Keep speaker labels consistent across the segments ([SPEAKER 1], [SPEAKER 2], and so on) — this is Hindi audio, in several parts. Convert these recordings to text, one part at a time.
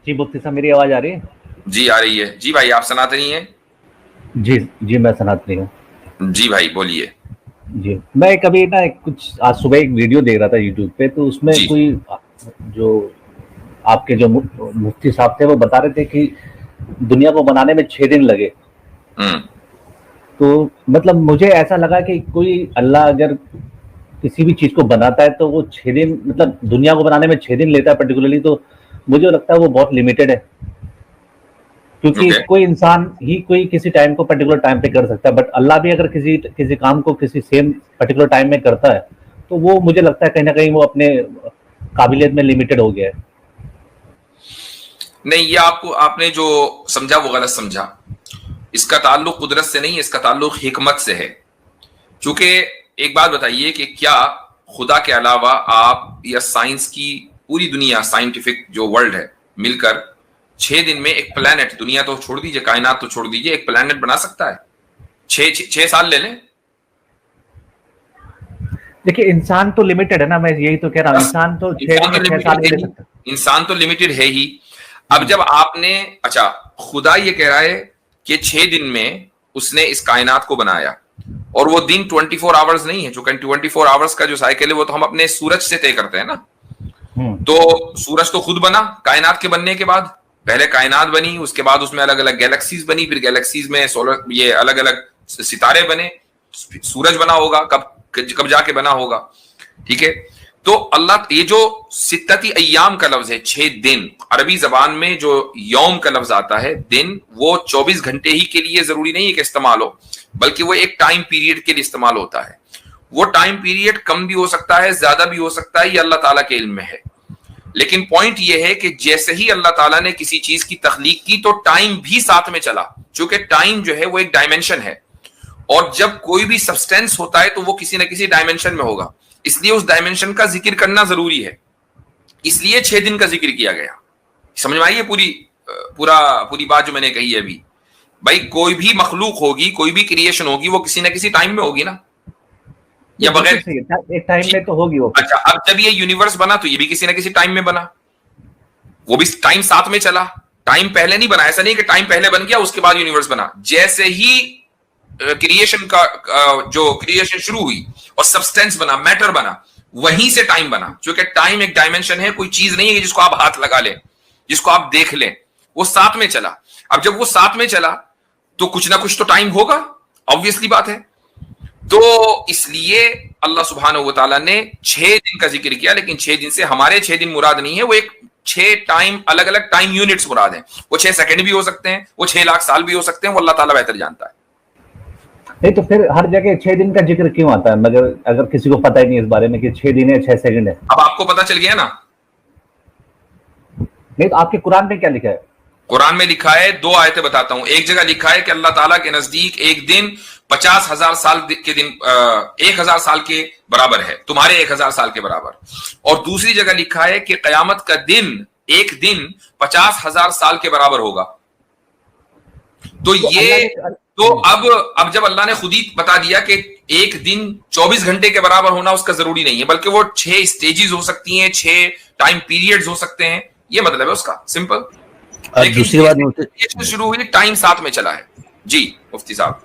[SPEAKER 1] जी मुफ्ती साहब, मेरी आवाज आ रही है?
[SPEAKER 2] जी आ रही है। जी भाई, आप सनातनी हैं?
[SPEAKER 1] जी जी, मैं सनातनी हूँ।
[SPEAKER 2] जी भाई बोलिए।
[SPEAKER 1] जी, मैं कभी ना कुछ आज सुबह एक वीडियो देख रहा था यूट्यूब पे, तो उसमें
[SPEAKER 2] जी।
[SPEAKER 1] कोई जो आपके जो मुफ्ती साहब थे वो बता रहे थे कि दुनिया को बनाने में 6 दिन लगे।
[SPEAKER 2] हम्म।
[SPEAKER 1] तो मतलब मुझे ऐसा लगा कि कोई अल्लाह अगर किसी भी चीज को बनाता है तो वो 6 दिन, मतलब दुनिया को बनाने में 6 दिन लेता है पर्टिकुलरली, तो मुझे लगता है वो बहुत लिमिटेड है। क्योंकि
[SPEAKER 2] ओके।
[SPEAKER 1] कोई इंसान ही कोई किसी टाइम को पर्टिकुलर टाइम पे कर सकता है, बट अल्लाह भी अगर किसी किसी काम को किसी सेम पर्टिकुलर टाइम में करता है तो वो मुझे लगता है कहीं ना कहीं वो अपने काबिलियत में लिमिटेड हो गया है।
[SPEAKER 2] नहीं, ये आपको आपने जो समझा वो गलत समझा। इसका ताल्लुक कुदरत से नहीं है, इसका ताल्लुक हिकमत से है। क्योंकि एक बात बताइए कि क्या खुदा के अलावा आप या साइंस की पूरी दुनिया, साइंटिफिक जो वर्ल्ड है, मिलकर 6 दिन में एक प्लेनेट, दुनिया तो छोड़ दीजिए, कायनात तो छोड़ दीजिए, एक प्लेनेट बना सकता है? 6 साल ले लें।
[SPEAKER 1] देखिए, इंसान तो लिमिटेड है ना, मैं यही तो कह रहा हूँ,
[SPEAKER 2] बस,
[SPEAKER 1] इंसान तो 6 दिन
[SPEAKER 2] इंसान
[SPEAKER 1] या
[SPEAKER 2] तो
[SPEAKER 1] 6 साल
[SPEAKER 2] लिमिटेड
[SPEAKER 1] में
[SPEAKER 2] है
[SPEAKER 1] ले
[SPEAKER 2] ही।
[SPEAKER 1] सकता
[SPEAKER 2] इंसान तो लिमिटेड है ही। अब
[SPEAKER 1] है।
[SPEAKER 2] जब आपने, अच्छा, खुदा ये कह रहा है कि 6 दिन में उसने इस कायनात को बनाया, और वो दिन 24 आवर्स नहीं है। जो 24 आवर्स का जो साइकिल है वो तो हम अपने सूरज से तय करते हैं ना।
[SPEAKER 1] हम्म।
[SPEAKER 2] तो सूरज तो खुद बना कायनात के बनने के बाद। पहले कायनात बनी, उसके बाद उसमें अलग अलग गैलेक्सीज बनी, फिर गैलेक्सीज में सोलर, ये अलग अलग सितारे बने। सूरज बना होगा कब, कब जाके बना होगा। ठीक है। तो अल्लाह, ये जो सित्तती अय्याम का लफ्ज है, 6 दिन, अरबी जबान में जो यौम का लफ्ज आता है, दिन, वो 24 घंटे ही के लिए जरूरी नहीं है कि इस्तेमाल हो, बल्कि वो एक टाइम पीरियड के लिए इस्तेमाल होता है। वो टाइम पीरियड कम भी हो सकता है, ज्यादा भी हो सकता है, ये अल्लाह ताला के इल्म में है। लेकिन पॉइंट ये है कि जैसे ही अल्लाह ताला ने किसी चीज की तख्लीक की तो टाइम भी साथ में चला। चूंकि टाइम जो है वो एक डायमेंशन है, और जब कोई भी सब्सटेंस होता है तो वो किसी ना किसी डायमेंशन में होगा, इसलिए उस डायमेंशन का जिक्र करना जरूरी है। इसलिए 6 दिन का जिक्र किया गया। समझ में आई है पूरी बात जो मैंने कही है अभी? भाई, कोई भी मखलूक होगी, कोई भी क्रिएशन होगी, वो किसी ना किसी टाइम में होगी ना,
[SPEAKER 1] ये
[SPEAKER 2] या
[SPEAKER 1] बिल्कुल
[SPEAKER 2] बगैर।
[SPEAKER 1] सही है, एक टाइम में तो होगी वो फिर।
[SPEAKER 2] अच्छा, अब जब ये यूनिवर्स बना तो ये भी किसी ना किसी टाइम में बना, वो भी टाइम साथ में चला। टाइम पहले नहीं बना, ऐसा नहीं कि टाइम पहले बन गया उसके बाद यूनिवर्स बना। जैसे ही क्रिएशन का जो क्रिएशन शुरू हुई और सब्सटेंस बना, मैटर बना, वहीं से टाइम बना। क्योंकि टाइम एक डायमेंशन है, कोई चीज नहीं है जिसको आप हाथ लगा लें, जिसको आप देख लें। वो साथ में चला। अब जब वो साथ में चला तो कुछ ना कुछ तो टाइम होगा, ऑब्वियसली बात है। तो इसलिए अल्लाह सुब्हानहू व तआला ने 6 दिन का जिक्र किया, लेकिन 6 दिन से हमारे 6 दिन मुराद नहीं है, वो एक 6 टाइम, अलग अलग टाइम यूनिट्स मुराद हैं। वो 6 सेकंड भी हो सकते हैं, वो 6 लाख साल भी हो सकते हैं, वो अल्लाह ताला बेहतर जानता है।
[SPEAKER 1] नहीं तो फिर हर जगह 6 दिन का जिक्र क्यों आता है, मगर अगर किसी को पता ही नहीं इस बारे में कि 6 दिन है, 6 सेकंड है?
[SPEAKER 2] अब आपको पता चल गया ना।
[SPEAKER 1] नहीं तो आपके कुरान में क्या लिखा है?
[SPEAKER 2] कुरान में लिखा है, 2 आयतें बताता हूं। एक जगह लिखा है कि अल्लाह ताला के नजदीक एक दिन 50,000 साल के दिन 1,000 साल के बराबर है, तुम्हारे 1,000 साल के बराबर। और दूसरी जगह लिखा है कि कयामत का दिन, एक दिन 50,000 साल के बराबर होगा। तो
[SPEAKER 1] तो
[SPEAKER 2] ये,
[SPEAKER 1] अल्लाह ने
[SPEAKER 2] तो अब जब अल्लाह ने खुद ही बता दिया कि एक दिन 24 घंटे के बराबर होना उसका जरूरी नहीं है, बल्कि वो 6 स्टेजेस हो सकती हैं, 6 टाइम पीरियड्स हो सकते हैं, ये मतलब है उसका, सिंपल। लेकिन
[SPEAKER 3] दूसरी बात,
[SPEAKER 2] शुरू हुई, टाइम साथ में चला है। जी मुफ्ती साहब।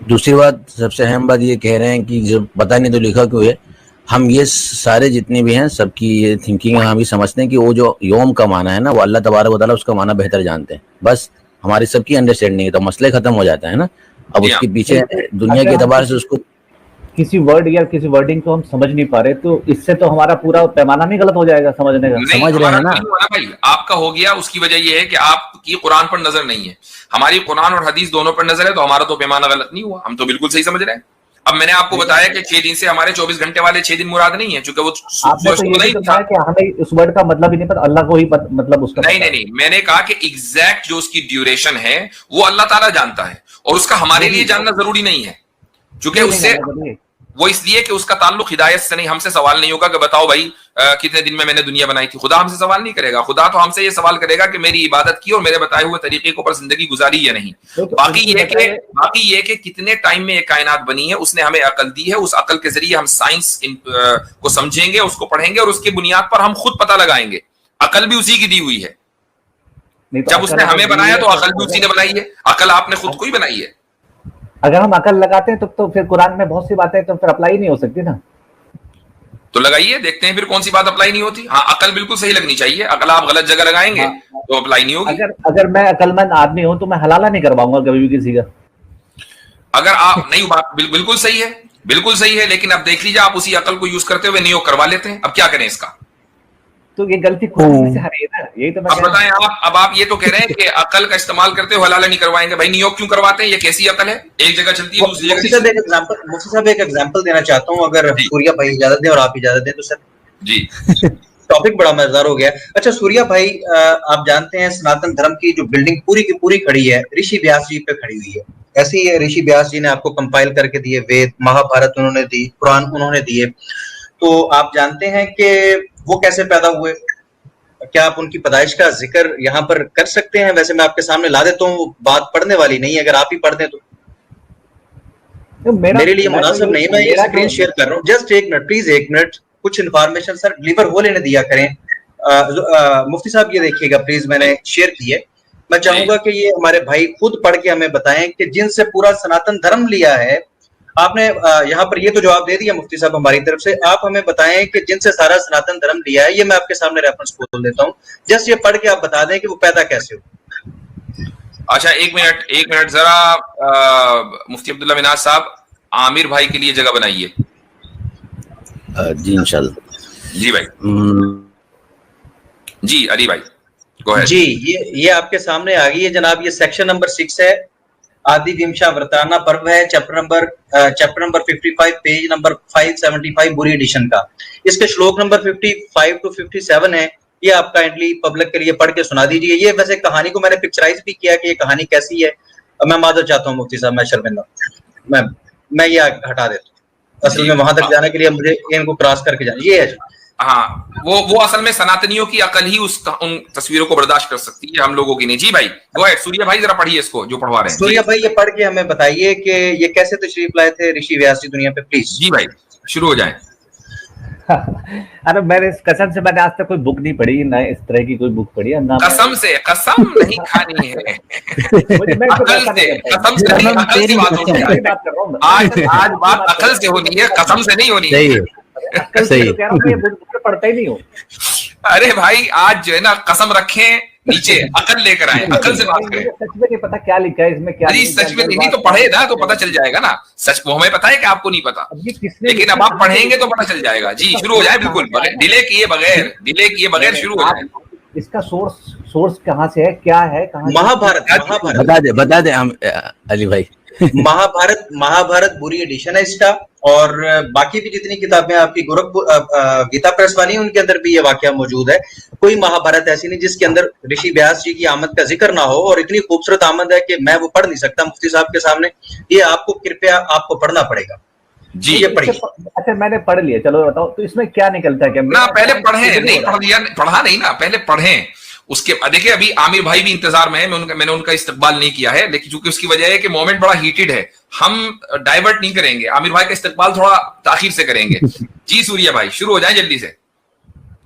[SPEAKER 3] दूसरी बात, सबसे अहम बात ये कह रहे हैं कि जब पता नहीं तो लिखा क्यों है। हम ये सारे जितने भी हैं सबकी ये थिंकिंग है, हम ये समझते हैं कि वो जो योम का माना है ना, वो अल्लाह तबारक व तआला उसका माना बेहतर जानते हैं। बस हमारी सबकी अंडरस्टैंडिंग है तो मसले खत्म हो जाता है ना। अब
[SPEAKER 2] जी हाँ।
[SPEAKER 3] उसके पीछे दुनिया के एतबार से उसको
[SPEAKER 1] किसी वर्ड या किसी वर्डिंग को हम समझ नहीं पा रहे, तो इससे तो हमारा पूरा पैमाना नहीं गलत हो जाएगा समझने का?
[SPEAKER 2] नहीं,
[SPEAKER 3] समझ रहे
[SPEAKER 2] हमारा
[SPEAKER 3] हैं ना।
[SPEAKER 2] नहीं हुआ ना भाई, आपका हो गया। उसकी वजह यह है कि आपकी कुरान पर नजर नहीं है, हमारी कुरान और हदीस दोनों पर नजर है, तो हमारा तो पैमाना गलत नहीं हुआ, हम तो बिल्कुल सही समझ रहे हैं। अब मैंने आपको बताया कि 6 दिन से हमारे 24 घंटे वाले 6 दिन मुराद नहीं है, क्योंकि वो
[SPEAKER 1] आपने तो ये भी तो कहा कि हमें उस वर्ड का मतलब ही नहीं पता, अल्लाह को ही मतलब उसका
[SPEAKER 2] नहीं
[SPEAKER 1] पता
[SPEAKER 2] नहीं नहीं, मैंने कहा कि एग्जैक्ट जो उसकी ड्यूरेशन है वो अल्लाह ताला जानता है, और उसका हमारे लिए जानना जरूरी नहीं है। क्योंकि उससे, वो इसलिए कि उसका ताल्लुक हिदायत से नहीं, हमसे सवाल नहीं होगा कि बताओ भाई कितने दिन में मैंने दुनिया बनाई थी। खुदा हमसे सवाल नहीं करेगा। खुदा तो हमसे ये सवाल करेगा कि मेरी इबादत की और मेरे बताए हुए तरीके को पर जिंदगी गुजारी या नहीं। बाकी ये कि कितने टाइम में ये कायनात बनी है, उसने हमें अकल दी है। उस अकल के जरिए हम साइंस को समझेंगे, उसको पढ़ेंगे, और उसकी बुनियाद पर हम खुद पता लगाएंगे। अकल भी उसी की दी हुई है।
[SPEAKER 1] नहीं तो
[SPEAKER 2] जब उसने
[SPEAKER 1] अकल
[SPEAKER 2] हमें
[SPEAKER 1] अगर
[SPEAKER 2] बनाया
[SPEAKER 1] यही
[SPEAKER 2] तो
[SPEAKER 1] है
[SPEAKER 2] अकल भी उसी ने बनाई है, अकल आपने खुद को ही बनाई है।
[SPEAKER 1] अगर हम अकल लगाते हैं तो फिर कुरान में बहुत सी बातें तो फिर अप्लाई नहीं हो सकती ना।
[SPEAKER 2] तो लगाइए, देखते हैं फिर कौन सी बात अप्लाई नहीं होती। हाँ, अकल बिल्कुल सही लगनी चाहिए, अकल आप गलत जगह लगाएंगे
[SPEAKER 1] हाँ,
[SPEAKER 2] तो अप्लाई नहीं होगी।
[SPEAKER 1] अगर अगर मैं अकलमंद आदमी हूं तो मैं हलाला नहीं करवाऊंगा कभी भी किसी का।
[SPEAKER 2] अगर आप नहीं, बात बिल्कुल सही है, बिल्कुल सही है, लेकिन अब देख लीजिए आप उसी अकल को यूज करते हुए नियोग करवा लेते हैं, अब क्या करें इसका।
[SPEAKER 1] तो ये गलती कुरान में से आ रही है ना, यही तो मैं
[SPEAKER 2] अब
[SPEAKER 1] कह रहा
[SPEAKER 2] बताएं आप, अब आप ये तो कह रहे हैं कि अकल का इस्तेमाल करते हुए हलाला नहीं करवाएंगे, भाई नियोग क्यों करवाते हैं, ये कैसी अकल है, एक जगह चलती है दूसरी
[SPEAKER 4] मुफ्ती
[SPEAKER 2] जगह
[SPEAKER 4] साहब एक एग्जांपल देना चाहता हूँ, अगर
[SPEAKER 2] जी।
[SPEAKER 4] सूर्या भाई इजाजत दें और आप इजाजत दें तो सर।
[SPEAKER 2] जी
[SPEAKER 4] टॉपिक बड़ा मजेदार हो गया। अच्छा सूर्या भाई, आप जानते हैं सनातन धर्म की जो बिल्डिंग पूरी की पूरी खड़ी है ऋषि व्यास जी पे खड़ी हुई है। ऐसे ही ऋषि व्यास जी ने आपको कंपाइल करके दिए वेद, महाभारत उन्होंने दी, कुरान उन्होंने दिए। तो आप जानते हैं कि वो कैसे पैदा हुए? क्या आप उनकी पैदाइश का जिक्र यहाँ पर कर सकते हैं? वैसे मैं आपके सामने ला देता हूँ, बात पढ़ने वाली नहीं है, अगर आप ही पढ़ दें तो मेरे लिए मुनासिब नहीं। मैं ये स्क्रीन शेयर कर रहा हूँ, जस्ट एक मिनट प्लीज, एक मिनट। कुछ इन्फॉर्मेशन सर डिलीवर हो लेने दिया करें। मुफ्ती साहब ये देखिएगा प्लीज, मैंने शेयर की है। मैं चाहूंगा कि ये हमारे भाई खुद पढ़ के हमें बताएं कि जिनसे पूरा सनातन धर्म लिया है आपने। यहाँ पर ये तो जवाब दे दिया मुफ्ती साहब हमारी तरफ से, आप हमें बताएं कि जिनसे सारा सनातन धर्म लिया है। ये मैं आपके सामने रेफरेंस खोल देता हूँ, जस्ट ये पढ़ के आप बता दें कि वो पैदा कैसे हो।
[SPEAKER 2] अच्छा, एक मिनट जरा मुफ्ती अब्दुल्ला मिनाज साहब, आमिर भाई के लिए जगह बनाइए।
[SPEAKER 3] जी इंशाल्लाह।
[SPEAKER 2] जी भाई। जी अली भाई गो अहेड।
[SPEAKER 4] जी ये आपके सामने आ गई है जनाब। ये सेक्शन नंबर 6 है, आदि विमशा वर्ताना पर्व है, चैप्टर नंबर 55, पेज नंबर 575 बुरी एडिशन का। इसके श्लोक नंबर 55 to 57 है। ये आप काइंडली पब्लिक के लिए पढ़ के सुना दीजिए। ये वैसे कहानी को मैंने पिक्चराइज भी किया कि ये कहानी कैसी है। मैं माजर चाहता हूँ मुफ्ती साहब, मैं शर्मिंदा, मैं ये हटा देता हूँ। असल में वहां तक जाने के लिए मुझे इनको क्रॉस करके जाना, ये है।
[SPEAKER 2] हाँ, वो असल में सनातनियों की अकल ही उन तस्वीरों को बर्दाश्त कर सकती है, हम लोगों की नहीं। जी भाई गो अहेड, सूर्या भाई जरा पढ़िए इसको जो पढ़वा रहे हैं।
[SPEAKER 4] सूर्या भाई ये पढ़ के हमें बताइए कि ये कैसे तशरीफ लाए थे ऋषि व्यास जी दुनिया पे, प्लीज।
[SPEAKER 2] जी भाई शुरू हो जाए।
[SPEAKER 1] अरे मैंने कसम से मैंने आज तक कोई बुक नहीं पढ़ी, ना इस तरह की कोई बुक पढ़ी है ना।
[SPEAKER 2] कसम से कसम नहीं खानी है। अकल से, कसम से नहीं, अकल से बात होनी है। आज बात अकल से होनी है, कसम से नहीं होनी है।
[SPEAKER 1] सही पढ़ता ही नहीं हूँ।
[SPEAKER 2] अरे भाई आज जो है ना, कसम रखें नीचे, अकल लेकर आए, अकल से बात करें।
[SPEAKER 1] सच में नहीं पता क्या लिखा है इसमें, क्या
[SPEAKER 2] अरे सच में नहीं तो पढ़े ना तो पता चल जाएगा ना। सच वो हमें पता है कि आपको नहीं पता, लेकिन अब आप पढ़ेंगे तो पता चल जाएगा। जी शुरू हो जाए, बिल्कुल डिले किए बगैर शुरू हो जाए।
[SPEAKER 1] इसका सोर्स कहाँ से है, क्या है, कहाँ?
[SPEAKER 4] महाभारत
[SPEAKER 3] बता दे हम अली भाई।
[SPEAKER 4] महाभारत बुरी एडिशन है इसका, और बाकी भी जितनी किताबें आपकी गोरखपुर गीता प्रेस वाली उनके अंदर भी ये वाकया मौजूद है। कोई महाभारत ऐसी नहीं जिसके अंदर ऋषि व्यास जी की आमद का जिक्र ना हो, और इतनी खूबसूरत आमद है कि मैं वो पढ़ नहीं सकता मुफ्ती साहब के सामने। ये आपको कृपया आपको पढ़ना पड़ेगा।
[SPEAKER 2] जी
[SPEAKER 4] ये पढ़िए।
[SPEAKER 1] अच्छा मैंने पढ़ लिया, चलो बताओ तो इसमें क्या निकलता है? क्या
[SPEAKER 2] ना पहले पढ़े, नहीं पढ़ लिया, पढ़ा नहीं ना, पहले पढ़ें। उसके देखिए अभी आमिर भाई भी इंतजार में है, मैंने उनका इस्तकबाल नहीं किया है, लेकिन चूंकि उसकी वजह है कि मोमेंट बड़ा हीटेड है, हम डाइवर्ट नहीं करेंगे, आमिर भाई का इस्तकबाल थोड़ा ताखीर से करेंगे। जी सूर्या भाई शुरू हो जाए जल्दी से।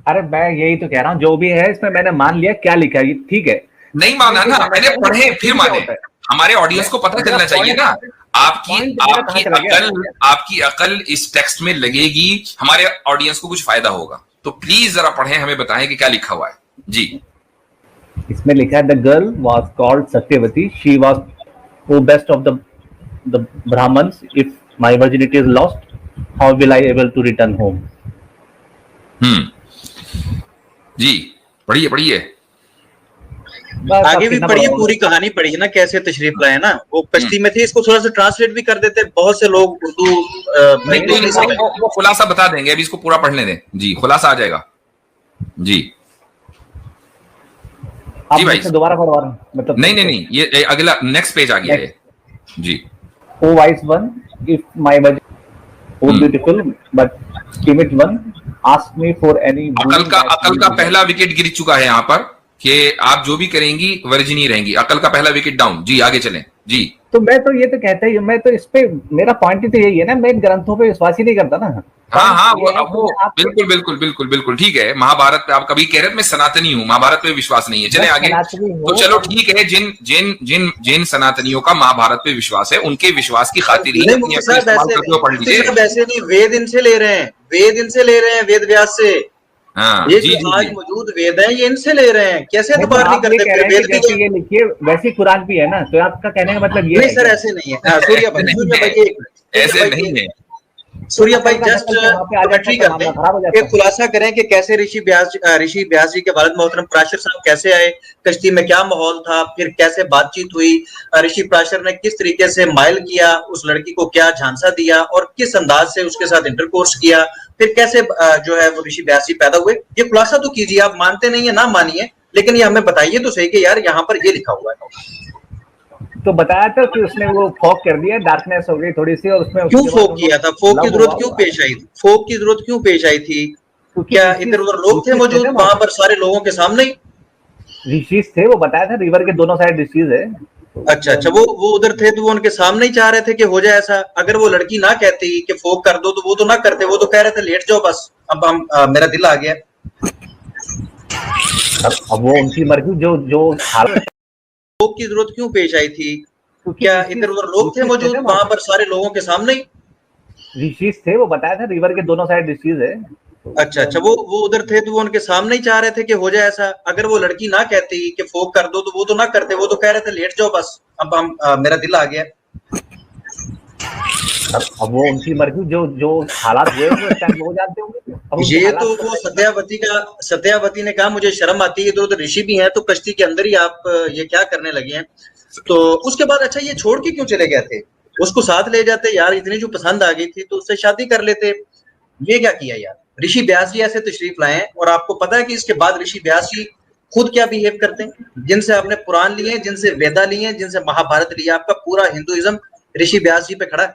[SPEAKER 1] अरे मैं यही तो कह रहा हूँ, जो भी है इसमें मैंने मान लिया क्या लिखा है, ठीक है।
[SPEAKER 2] नहीं माना ना, पहले पढ़े फिर माने। हमारे ऑडियंस को पता चलना चाहिए ना। आपकी अकल इस टेक्स्ट में लगेगी, हमारे ऑडियंस को कुछ फायदा होगा, तो प्लीज जरा पढ़ें, हमें बताएं कि क्या लिखा हुआ है। जी
[SPEAKER 1] इसमें लिखा है the girl was called Satyavati, she was O best of the Brahmins, if my virginity is lost how will I able to return home.
[SPEAKER 2] जी पढ़िए
[SPEAKER 4] आगे भी पढ़िए, पूरी कहानी पढ़िए ना, कैसे तशरीफ लाए ना। वो कश्ती में थे, इसको थोड़ा सा ट्रांसलेट भी कर देते, बहुत से लोग उर्दू
[SPEAKER 2] वो खुलासा बता देंगे, अभी इसको पूरा पढ़ने दें। जी खुलासा आ जाएगा। जी जी भाई
[SPEAKER 1] दोबारा पढ़वा रहा हूँ, मतलब
[SPEAKER 2] नहीं, ये अगला नेक्स्ट पेज आ गया है। जी
[SPEAKER 1] O wise one, if my virginity O beautiful but timid one, ask me for any.
[SPEAKER 2] अकल का पहला विकेट गिर चुका है यहाँ पर, कि आप जो भी करेंगी वर्जिन ही रहेंगी, अकल का पहला विकेट डाउन। जी आगे चलें जी।
[SPEAKER 1] तो मैं तो ये तो कहता ही, मैं तो इस पे मेरा पॉइंट ही तो यही है ना, मैं इन ग्रंथों पे विश्वास ही नहीं करता ना।
[SPEAKER 2] हाँ हाँ,
[SPEAKER 1] ये है कि
[SPEAKER 2] वो
[SPEAKER 1] मैं आपको
[SPEAKER 2] बिल्कुल बिल्कुल बिल्कुल बिल्कुल ठीक है। महाभारत पे आप कभी कह रहे थे मैं सनातनी हूँ, महाभारत पे विश्वास नहीं है। चले
[SPEAKER 1] मैं
[SPEAKER 2] आगे।
[SPEAKER 1] सनातनी
[SPEAKER 2] तो
[SPEAKER 1] हूँ
[SPEAKER 2] चलो
[SPEAKER 1] और
[SPEAKER 2] ठीक है, जिन जिन जिन जिन सनातनियों का महाभारत पे विश्वास है, उनके विश्वास की खातिर ही
[SPEAKER 4] नहीं
[SPEAKER 2] अपनी
[SPEAKER 4] मुफ्ती
[SPEAKER 2] अकल
[SPEAKER 4] साहब
[SPEAKER 2] इस्तेमाल
[SPEAKER 4] ऐसे
[SPEAKER 2] करते हुए
[SPEAKER 4] नहीं,
[SPEAKER 2] पढ़
[SPEAKER 4] मुफ्ती
[SPEAKER 2] लीजिए।
[SPEAKER 4] साहब ऐसे नहीं, वेद इनसे ले रहे हैं, वेद इनसे ले रहे हैं, वेद व्यास से।
[SPEAKER 2] हाँ
[SPEAKER 4] ये
[SPEAKER 2] जी
[SPEAKER 4] जो
[SPEAKER 2] जी
[SPEAKER 4] आज
[SPEAKER 2] जी।
[SPEAKER 4] मौजूद वेद है ये इनसे ले रहे हैं, कैसे
[SPEAKER 1] नहीं, तो
[SPEAKER 4] एतबार नहीं
[SPEAKER 1] आप ये
[SPEAKER 4] करते
[SPEAKER 1] कह
[SPEAKER 4] फिर?
[SPEAKER 1] रहे हैं कि
[SPEAKER 4] वेद भी
[SPEAKER 1] जैसे ये लिखिए वैसे ही कुरान भी है ना, तो आपका कहने का मतलब ये
[SPEAKER 4] नहीं
[SPEAKER 1] है
[SPEAKER 4] सर,
[SPEAKER 1] क्या?
[SPEAKER 4] ऐसे नहीं है। सूर्या
[SPEAKER 2] ऐसे
[SPEAKER 4] भाई,
[SPEAKER 2] नहीं
[SPEAKER 4] सूर्या
[SPEAKER 2] है,
[SPEAKER 4] भाई एक मिनट, सूर्या
[SPEAKER 2] ऐसे
[SPEAKER 4] भाई
[SPEAKER 2] नहीं है।
[SPEAKER 4] सूर्या भाई
[SPEAKER 1] अकल का
[SPEAKER 4] जस्ट
[SPEAKER 1] दखल तो वहाँ पे आ जाता
[SPEAKER 4] कमेंट्री
[SPEAKER 1] है तो
[SPEAKER 4] करते
[SPEAKER 1] मामला
[SPEAKER 4] हैं,
[SPEAKER 1] खराब हो जाता
[SPEAKER 4] एक
[SPEAKER 1] है।
[SPEAKER 4] खुलासा करें कि कैसे ऋषि व्यास जी के वालिद मोहतरम पराशर साहब कैसे आए, कश्ती में क्या माहौल था, फिर कैसे बातचीत हुई, ऋषि पराशर ने किस तरीके से माइल किया, उस लड़की को क्या झांसा दिया और किस अंदाज से उसके साथ इंटरकोर्स किया, फिर कैसे जो है वो ऋषि व्यास जी पैदा हुए। ये खुलासा तो कीजिए, आप मानते नहीं है ना मानिए, लेकिन ये हमें बताइए तो सही कि यार यहाँ पर ये लिखा हुआ है।
[SPEAKER 1] तो बताया था कि उसने वो फॉग कर दिया, डार्कनेस हो गई थोड़ी सी, और उसमें
[SPEAKER 4] क्यों
[SPEAKER 1] उसके बाद
[SPEAKER 4] फोक किया था? फोक की
[SPEAKER 1] लव
[SPEAKER 4] जरूरत
[SPEAKER 1] हुआ
[SPEAKER 4] क्यों
[SPEAKER 1] वो,
[SPEAKER 4] पेश आई थी? फोक की जरूरत क्यों पेश आई थी?
[SPEAKER 1] क्योंकि
[SPEAKER 4] क्या इधर उधर लोग थे
[SPEAKER 1] ऋषि थे
[SPEAKER 4] मौजूद
[SPEAKER 1] ना वहाँ
[SPEAKER 4] वहां
[SPEAKER 1] पे,
[SPEAKER 4] पर सारे लोगों के सामने ही?
[SPEAKER 1] ऋषि थे, वो बताया था रिवर के दोनों साइड ऋषिज है।
[SPEAKER 4] अच्छा अच्छा, वो उधर थे तो वो उनके सामने ही चाह रहे थे कि हो जाए ऐसा। अगर वो लड़की ना कहती कि फोक कर दो तो वो तो ना करते, वो तो कह रहे थे लेट जाओ बस। अब हम मेरा दिल आ गया।
[SPEAKER 1] अब वो उनकी मर्जी, जो जो हालत,
[SPEAKER 4] फोक की जरूरत क्यों पेश आई थी?
[SPEAKER 1] क्योंकि
[SPEAKER 4] क्या इधर उधर लोग थे
[SPEAKER 1] ऋषि थे
[SPEAKER 4] मौजूद
[SPEAKER 1] ना वहाँ
[SPEAKER 4] वहां
[SPEAKER 1] पे,
[SPEAKER 4] पर सारे लोगों के सामने ही?
[SPEAKER 1] ऋषिज थे, वो बताया था रिवर के दोनों साइड ऋषिज है।
[SPEAKER 4] अच्छा अच्छा, वो उधर थे तो वो उनके सामने ही चाह रहे थे कि हो जाए ऐसा। अगर वो लड़की ना कहती कि फोक कर दो तो वो तो ना करते, वो तो कह रहे थे लेट जाओ बस। अब हम मेरा दिल आ गया।
[SPEAKER 1] अब वो उनकी मर्जी, जो जो हालात हुए होंगे उस टाइम वो जानते होंगे। अब उनके
[SPEAKER 4] ये
[SPEAKER 1] हालात
[SPEAKER 4] तो
[SPEAKER 1] तो
[SPEAKER 4] वो
[SPEAKER 1] सही
[SPEAKER 4] सत्यावती ने कहा मुझे शर्म आती है, इधर उधर ऋषि भी हैं तो कश्ती के अंदर ही आप ये क्या करने लगे हैं। तो उसके बाद अच्छा ये छोड़ के क्यों चले गए थे? उसको साथ ले जाते यार, इतनी जो पसंद आ गई थी तो उससे शादी कर लेते। ये क्या किया यार? ऋषि व्यास जी ऐसे तशरीफ लाए हैं और आपको पता है कि इसके बाद ऋषि व्यास जी खुद क्या बिहेव करते हैं, जिनसे आपने पुराण लिए, जिनसे वेदा लिए, जिनसे महाभारत लिया, आपका पूरा हिंदुइज्म ऋषि व्यास जी पे खड़ा है।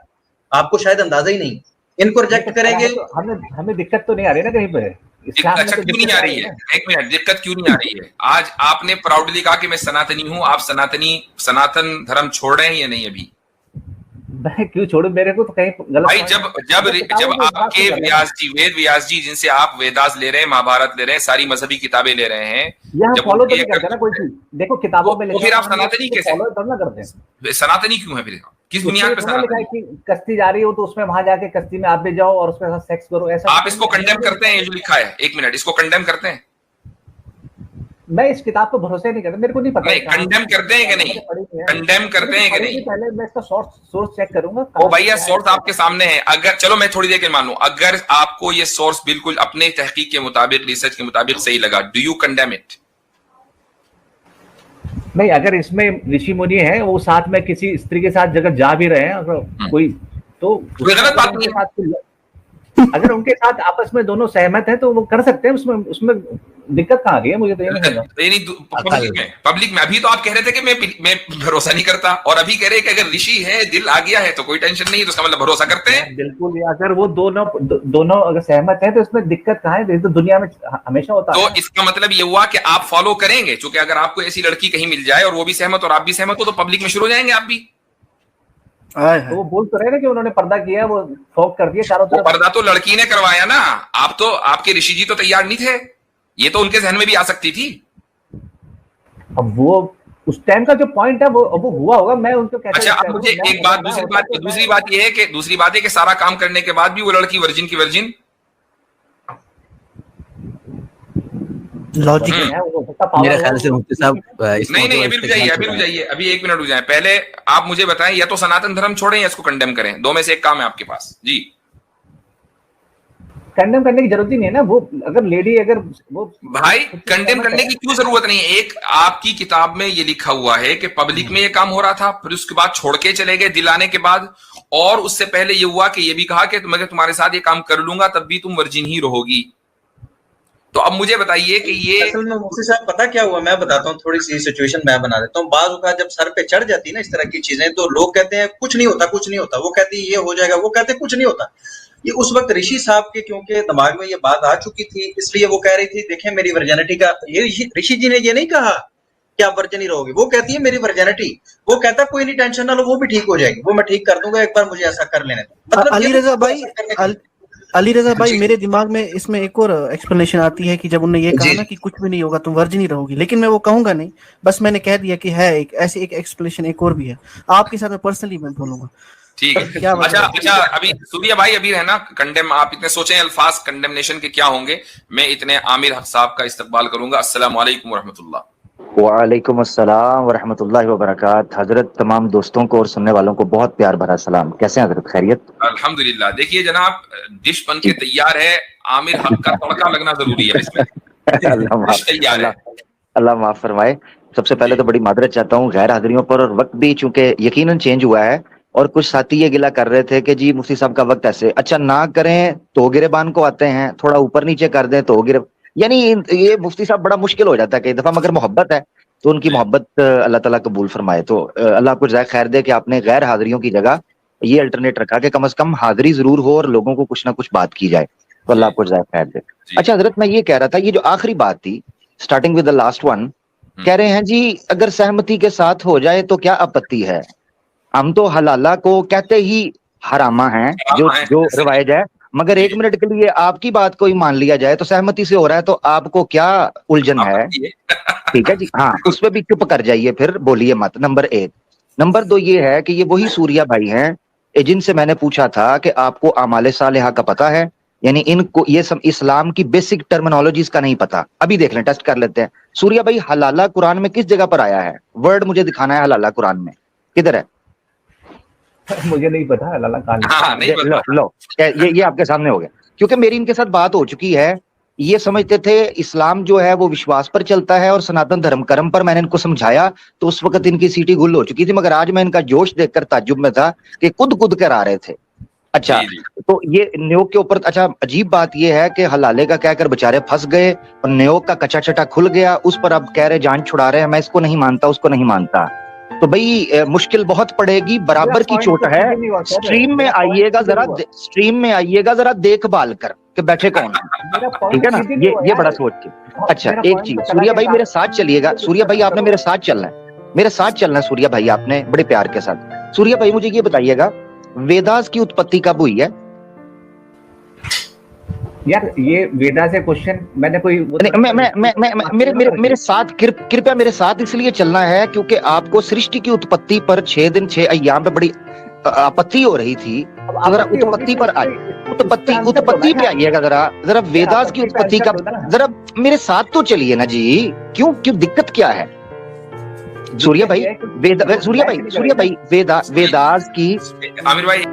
[SPEAKER 4] आपको शायद अंदाजा ही नहीं। इनको
[SPEAKER 1] नहीं,
[SPEAKER 4] रिजेक्ट
[SPEAKER 1] तो खड़ा
[SPEAKER 4] करेंगे।
[SPEAKER 1] है तो हमें हमें दिक्कत तो नहीं आ रही ना कहीं पे, इस्लाम में
[SPEAKER 2] अच्छा
[SPEAKER 1] तो
[SPEAKER 2] क्यों नहीं
[SPEAKER 1] दिक्कत
[SPEAKER 2] आ
[SPEAKER 1] आ
[SPEAKER 2] रही
[SPEAKER 1] रही है
[SPEAKER 2] है?
[SPEAKER 1] ना।
[SPEAKER 2] एक मिनट, दिक्कत क्यों नहीं आ रही है? आज आपने प्राउडली कहा कि मैं सनातनी हूं, आप सनातन धर्म छोड़ रहे हैं या नहीं अभी?
[SPEAKER 1] मैं क्यों छोड़ू, मेरे को तो कहीं गलत
[SPEAKER 2] भाई
[SPEAKER 1] समझ
[SPEAKER 2] जब जब
[SPEAKER 1] हमें
[SPEAKER 2] जब
[SPEAKER 1] किताबों के हिसाब
[SPEAKER 2] आपके
[SPEAKER 1] से कर लेना।
[SPEAKER 2] व्यास जी, वेद व्यास जी, जिनसे आप वेदास ले रहे हैं, महाभारत ले रहे हैं, सारी मजहबी किताबें ले रहे हैं,
[SPEAKER 1] ये हम
[SPEAKER 2] जब
[SPEAKER 1] फॉलो तो
[SPEAKER 2] उनके
[SPEAKER 1] नहीं करते ना कोई चीज, देखो किताबों में
[SPEAKER 2] तो
[SPEAKER 1] लिखा
[SPEAKER 2] फिर
[SPEAKER 1] हुआ
[SPEAKER 2] आप
[SPEAKER 1] हम लोग
[SPEAKER 2] सनातनी
[SPEAKER 1] उसको
[SPEAKER 2] कैसे
[SPEAKER 1] फॉलो थोड़ा ना करते हैं।
[SPEAKER 2] हैं? सनातनी क्यों है फिर? किस
[SPEAKER 1] उसमें
[SPEAKER 2] बुनियाद
[SPEAKER 1] ये
[SPEAKER 2] पे
[SPEAKER 1] थोड़ा लिखा है
[SPEAKER 2] सनातनी?
[SPEAKER 1] कि कश्ती जा रही हो तो उसमें वहां जाके कश्ती में आप भी जाओ और उसके साथ सेक्स करो, ऐसा
[SPEAKER 2] आप
[SPEAKER 1] तो
[SPEAKER 2] इसको
[SPEAKER 1] कहीं
[SPEAKER 2] कंडेम
[SPEAKER 1] नहीं
[SPEAKER 2] करते हैं ये जो लिखा है? एक मिनट, इसको कंडेम करते हैं?
[SPEAKER 1] मैं इस किताब पर भरोसे नहीं करता, मेरे को नहीं पता
[SPEAKER 2] नहीं,
[SPEAKER 1] कहाँ
[SPEAKER 2] कंडेम करते हैं कि नहीं?
[SPEAKER 1] मैंने पढ़ी नहीं है।
[SPEAKER 2] कंडेम करते हैं कि
[SPEAKER 1] पढ़ी
[SPEAKER 2] नहीं?
[SPEAKER 1] थी पहले, मैं इसका सोर्स चेक करूंगा
[SPEAKER 2] ओ
[SPEAKER 1] कहाँ से
[SPEAKER 2] भैया,
[SPEAKER 1] क्या है।
[SPEAKER 2] सोर्स आपके सामने है। अगर चलो मैं थोड़ी देर के मान लूं, अगर आपको ये सोर्स बिल्कुल अपने तहकीक के मुताबिक, रिसर्च के मुताबिक सही लगा, डू यू कंडेम इट?
[SPEAKER 1] नहीं, अगर इसमें ऋषि मुनि है वो साथ में किसी स्त्री के साथ जगह जा भी रहे हैं अगर कोई, तो
[SPEAKER 2] कोई गलत बात नहीं है।
[SPEAKER 1] अगर उनके साथ आपस में दोनों सहमत है तो वो कर सकते हैं, उसमें उसमें दिक्कत कहाँ आ गई है, मुझे तो ये नहीं समझ
[SPEAKER 2] पब्लिक में अभी तो आप कह रहे थे कि मैं भरोसा नहीं करता, और अभी कह रहे हैं कि अगर ऋषि है, दिल आ गया है तो कोई टेंशन नहीं है, तो उसका मतलब भरोसा करते हैं।
[SPEAKER 1] बिल्कुल, अगर वो दोनों अगर सहमत है तो इसमें दिक्कत कहाँ है? तो दुनिया में हमेशा होता
[SPEAKER 2] तो
[SPEAKER 1] है।
[SPEAKER 2] इसका मतलब ये हुआ कि आप फॉलो करेंगे, क्योंकि अगर आपको ऐसी लड़की कहीं मिल जाए और वो भी सहमत और आप भी सहमत हो तो पब्लिक में शुरू हो जाएंगे आप भी।
[SPEAKER 1] तो वो बोल तो रहे ना कि उन्होंने पर्दा किया, वो फोक कर दिया चारों
[SPEAKER 2] वो
[SPEAKER 1] तरफ।
[SPEAKER 2] पर्दा तो लड़की ने करवाया ना, आप तो, आपके ऋषि जी तो तैयार नहीं थे, ये तो उनके जहन में भी आ सकती थी।
[SPEAKER 1] अब वो उस टाइम का जो पॉइंट है वो हुआ होगा, मैं उनको कैसे।
[SPEAKER 2] अच्छा, अब मुझे एक बात, दूसरी बात ये है कि सारा काम करने के बाद भी वो लड़की वर्जिन की वर्जिन
[SPEAKER 3] लॉजिक मेरे ख्याल से मुफ्ती साहब
[SPEAKER 2] नहीं, अभी रुक जाइए, अभी 1 मिनट रुक जाए। पहले आप मुझे बताएं, या तो सनातन धर्म छोड़ें या इसको कंडेम करें, दो में से एक काम है आपके पास जी।
[SPEAKER 1] कंडेम करने की जरूरत ही नहीं है ना, वो अगर लेडी अगर वो
[SPEAKER 2] भाई कंडेम करने की क्यों जरूरत नहीं है? एक आपकी किताब में ये लिखा हुआ है कि पब्लिक में ये काम हो रहा था, फिर उसके बाद छोड़ के चले गए दिलाने के बाद, और उससे पहले ये हुआ कि ये भी कहा कि मैं तुम्हारे साथ ये काम कर लूंगा तब भी तुम वर्जिन ही रहोगी। तो अब मुझे बताइए कि ये
[SPEAKER 4] असल में मुफ्ती साहब पता क्या हुआ, मैं बताता हूँ, थोड़ी सी सिचुएशन मैं बना देता हूँ। बाज़ औक़ात जब सर पे चढ़ जाती है ना इस तरह की चीजें, तो लोग कहते हैं कुछ नहीं होता, कुछ नहीं होता, वो कहती है ये हो जाएगा, वो कहते हैं कुछ नहीं होता। ये उस वक्त ऋषि साहब के क्योंकि दिमाग में ये बात आ चुकी थी, इसलिए वो कह रही थी देखें मेरी वर्जिनिटी का, ये ऋषि जी ने ये नहीं कहा कि आप वर्जिन ही रहोगे, वो कहती है मेरी वर्जिनिटी, वो कहता कोई नहीं टेंशन ना लो, वो भी ठीक हो जाएगी, वो मैं ठीक कर दूंगा, एक बार मुझे ऐसा कर लेने दो। मतलब
[SPEAKER 5] अली रजा भाई मेरे दिमाग में इसमें एक और एक्सप्लेनेशन आती है कि जब उन्होंने ये कहा ना कि कुछ भी नहीं होगा तुम वर्जिन ही रहोगी, लेकिन मैं वो कहूंगा नहीं, बस मैंने कह दिया कि है एक ऐसी एक एक्सप्लेनेशन एक और भी है, आपके साथ मैं पर्सनली मैं बोलूंगा।
[SPEAKER 2] ठीक है। अच्छा अभी सूर्या भाई अभी है ना कंडेम, आप इतने सोचे अल्फाज कंडेमनेशन के क्या होंगे, मैं इतने आमिर हक साहब का इस्तकबाल करूंगा। अस्सलाम वालेकुम रहमतुल्लाह।
[SPEAKER 6] वालेकुम अस्सलाम वरहमतुल्लाहि वबरकातुहू। हजरत तमाम दोस्तों को और सुनने वालों को बहुत प्यार भरा सलाम। कैसे हैं हजरत, खैरियत?
[SPEAKER 2] अल्हम्दुलिल्लाह। देखिए जनाब, डिश बन के तैयार है, आमिर हक का तड़का लगना जरूरी है इसमें।
[SPEAKER 6] अल्लाह माफ फरमाए। सबसे पहले तो बड़ी मादरत चाहता हूँ गैर हाजिरियों पर, और वक्त भी चूंकि यकीनन चेंज हुआ है, और कुछ साथी ये गिला कर रहे थे कि जी मुफ्ती साहब का वक्त ऐसे, अच्छा ना करें तो गिरेबान को आते हैं, थोड़ा ऊपर नीचे कर दें तो गिरे, यानी ये मुफ्ती साहब बड़ा मुश्किल हो जाता है कई दफा, मगर मोहब्बत है तो उनकी मोहब्बत अल्लाह ताला कबूल फरमाए। तो अल्लाह आपको जाए खैर दे कि आपने गैर हाजिरियों की जगह ये अल्टरनेट रखा कि कम से कम हाजिरी जरूर हो और लोगों को कुछ ना कुछ बात की जाए, तो अल्लाह आपको जाए खैर दे। अच्छा हजरत, मैं ये कह रहा था, ये जो आखिरी बात थी starting with the last one, कह रहे हैं जी अगर सहमति के साथ हो जाए तो क्या आपत्ति है, हम तो हलाला को कहते ही हरामा है जो रवायज है, मगर एक मिनट के लिए आपकी बात को ही मान लिया जाए तो सहमति से हो रहा है, तो आपको क्या उलझन है? ठीक है जी, हाँ उस पर भी चुप कर जाइए, फिर बोलिए मत। नंबर एक। नंबर दो ये है कि ये वही सूर्या भाई हैं जिनसे मैंने पूछा था कि आपको आमाले सालिहा का पता है, यानी इनको ये सब इस्लाम की बेसिक टर्मिनोलॉजीज का नहीं पता। अभी देख लें, टेस्ट कर लेते हैं। सूर्या भाई, हलाला कुरान में किस जगह पर आया है? वर्ड मुझे दिखाना है, हलाला कुरान में किधर है?
[SPEAKER 1] मुझे नहीं पता हलाला कहां
[SPEAKER 2] नहीं पता।
[SPEAKER 6] लो ये आपके सामने हो गया, क्योंकि मेरी इनके साथ बात हो चुकी है। ये समझते थे इस्लाम जो है वो विश्वास पर चलता है और सनातन धर्म कर्म पर। मैंने इनको समझाया तो उस वक्त इनकी सीटी गुल हो चुकी थी, मगर आज मैं इनका जोश देखकर ताज्जुब में था कि कूद कर आ रहे थे। अच्छा, तो ये न्योग के ऊपर, अच्छा अजीब बात ये है कि हलाले का कहकर बेचारे फंस गए और न्योग का कच्चा चटा खुल गया, उस पर अब कह रहे जान छुड़ा रहे हैं। मैं इसको नहीं मानता, उसको नहीं मानता, तो भाई मुश्किल बहुत पड़ेगी, बराबर की चोट है। स्ट्रीम में आइएगा जरा देखभाल कर के बैठे कौन, ठीक है ना? ये बड़ा सोच के। अच्छा एक चीज, सूर्या भाई मेरे साथ चलिएगा। सूर्या भाई आपने मेरे साथ चलना है, सूर्या भाई आपने बड़े प्यार के साथ। सूर्या भाई मुझे ये बताइएगा, वेदास की उत्पत्ति कब हुई है?
[SPEAKER 1] यार ये वेदा से क्वेश्चन मैंने कोई
[SPEAKER 6] मेरे साथ कृपया मेरे साथ इसलिए चलना है क्योंकि आपको सृष्टि की उत्पत्ति पर 6 दिन 6 अय्याम पे बड़ी आपत्ति हो रही थी। अगर उत्पत्ति पर आए, उत्पत्ति पे आइएगा जरा वेदास की उत्पत्ति का, जरा मेरे साथ तो चलिए ना जी। क्यों दिक्कत क्या है? सूर्या भाई वेदास की
[SPEAKER 2] आमिर भाई